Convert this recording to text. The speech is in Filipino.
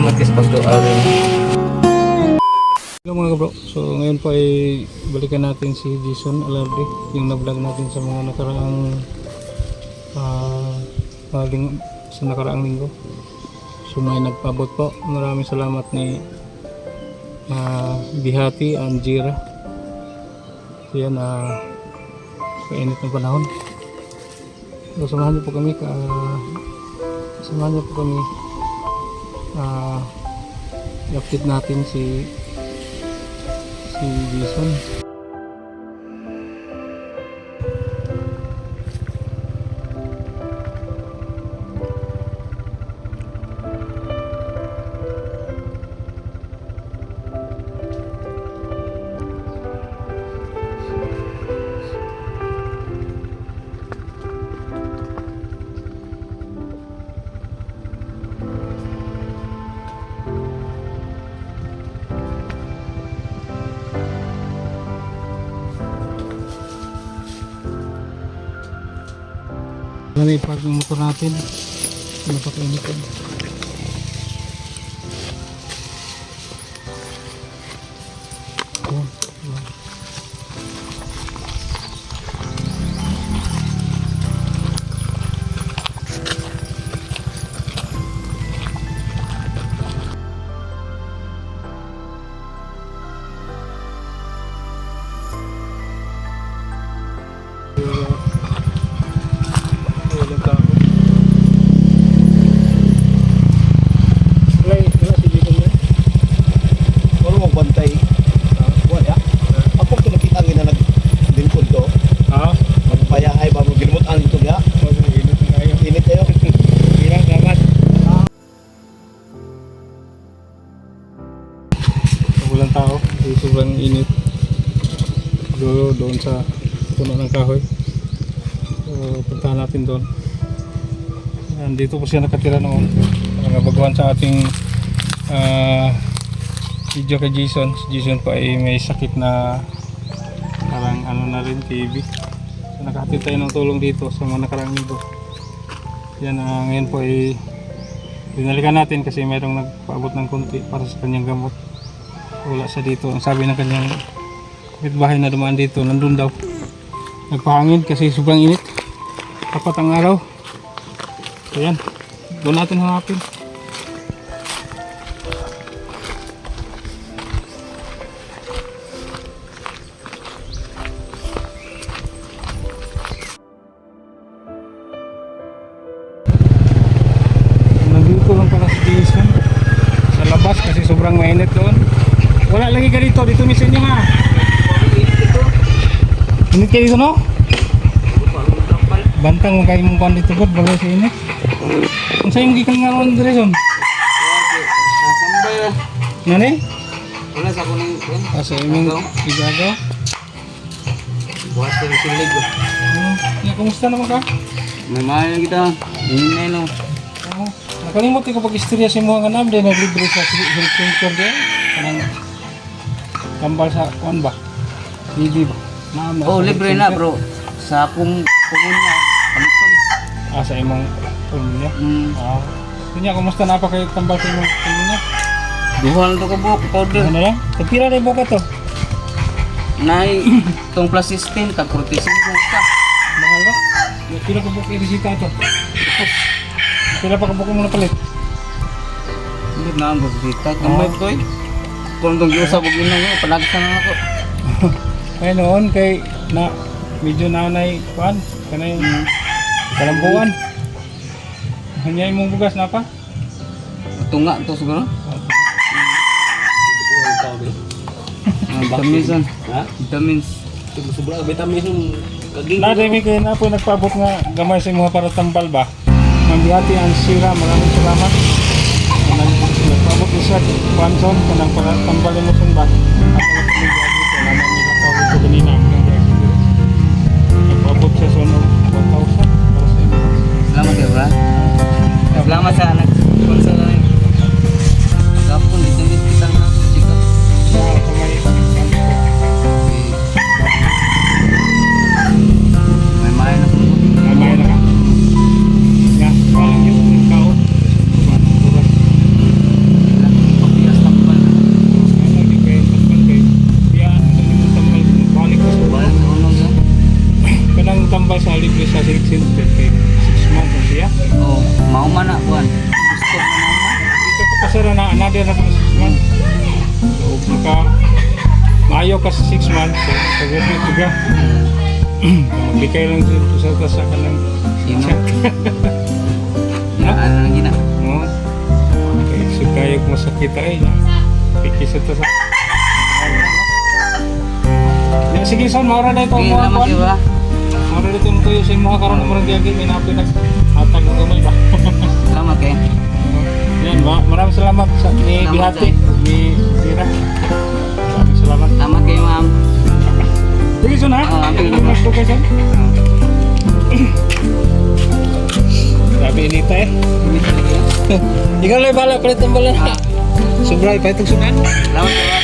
salamat guys pagduwa rin. Hello mga bro, so ngayon po ay balikan natin si Jason Alarde, yung na-vlog natin sa mga nakaraang sa nakaraang linggo. So may nagpaabot po, maraming salamat ni Bihati Anjira. So yan, kainit ng panahon. So samahan niyo po kami i-update natin si Jason. May park ng motor natin. Napakainit yan. Walang tao, sobrang init doon sa puno ng kahoy. So puntahan natin doon. Dito po siya nakatira noon, baguhan sa ating video kay Jason. Si Jason pa ay may sakit na parang na rin, TB. So nakahatid tayo ng tulong dito sa mga nakaraang linggo. Yan, ngayon po ay binalikan natin kasi mayroong nagpaabot ng konti para sa kanyang gamot. Wala siya dito. Ang sabi ng kanyang kapitbahay na dumaan dito, nandun daw. Nagpahangin kasi sobrang init. Tapat ang araw. So yan, doon natin hanapin. Nandito lang pala si Jason sa labas kasi sobrang mainit doon. Wala lagi ka dito misin nyo ha. Init ka dito no? Bantang mo kayo mong kuhan dito god, bagay sa init. Kung sa'yo yung gikang nga ron Jason? Sambay ah. Yan eh? Wala sa ako ng Sa imong igagaw? buhat ko ng silig. Kumusta naman ka? May mahal kita. Hinay no. Nakalimot ko pag-istorya sa mga kanam din naglibre sa health center din. Kanang kambal sa kuan ba? Bibi ba? Oh, libre na bro. Sa akong komunya. Sa imong kunya. Kunya, kumusta na pa kayo tambal sa imong kunya? Duhal to ka buhok powder. Ano lang? Tagpira na yung buka to? Nay, itong plus 16, tag 45 ka. Mahal ba? Pila ka buka i-resita to? Pila pa ka buka mo na palit? Hindi na ang busita. Kamay ko eh. Kung itong giusap ko ginang panagsan na ako. Kaya noon kay na medyo nanay kuan kanay kalambuan. Hanya imong bugas na pa? Tunga to siguro. Vitamins. Vitamins. Sobra vitamins yung kaging. Nadami kayo na po nagpaabot nga gamay sa mga para tambal ba? Ma'am Bihati Anjira, maraming salamat. Nagpaabot isa Panson kanang para tambal mo sun ba? Naman nila tawag ko kanina. Nagpaabot siya sa 1,000 para sa inyo. Salamat ya, bro. Salamat sa nag-sponsor na rin. Kapon, dito kita na. Dito. May mahay na po. May mahay na ka? Nga, walang yung kaon. another na 6 months. So, maka maayo ka sa 6 months, so pagod ka. Magbigay lang dito sa tasa ka ng Sino? Ano lang gina? no? Okay, so kaya kung masakit ay pikis sa tasa. Ya, sige son, maura na ito Okay, mga salamat kuwan. kayo ba? Maura na ito yung tuyo sa mga karoon ng marang diagin, may napi nag-atag ng gamay ba? Salamat kayo. Yan, maraming salamat sa ni Salamat, Bihati, ni Sira. Maraming salamat. Salamat kayo, ma'am. Sige son ha? Okay. Mas ko kayo son? Sabi inita eh. Ikaw lang bala, palit ang bala. Sobra, ipahitog sunan. Salamat kayo ba?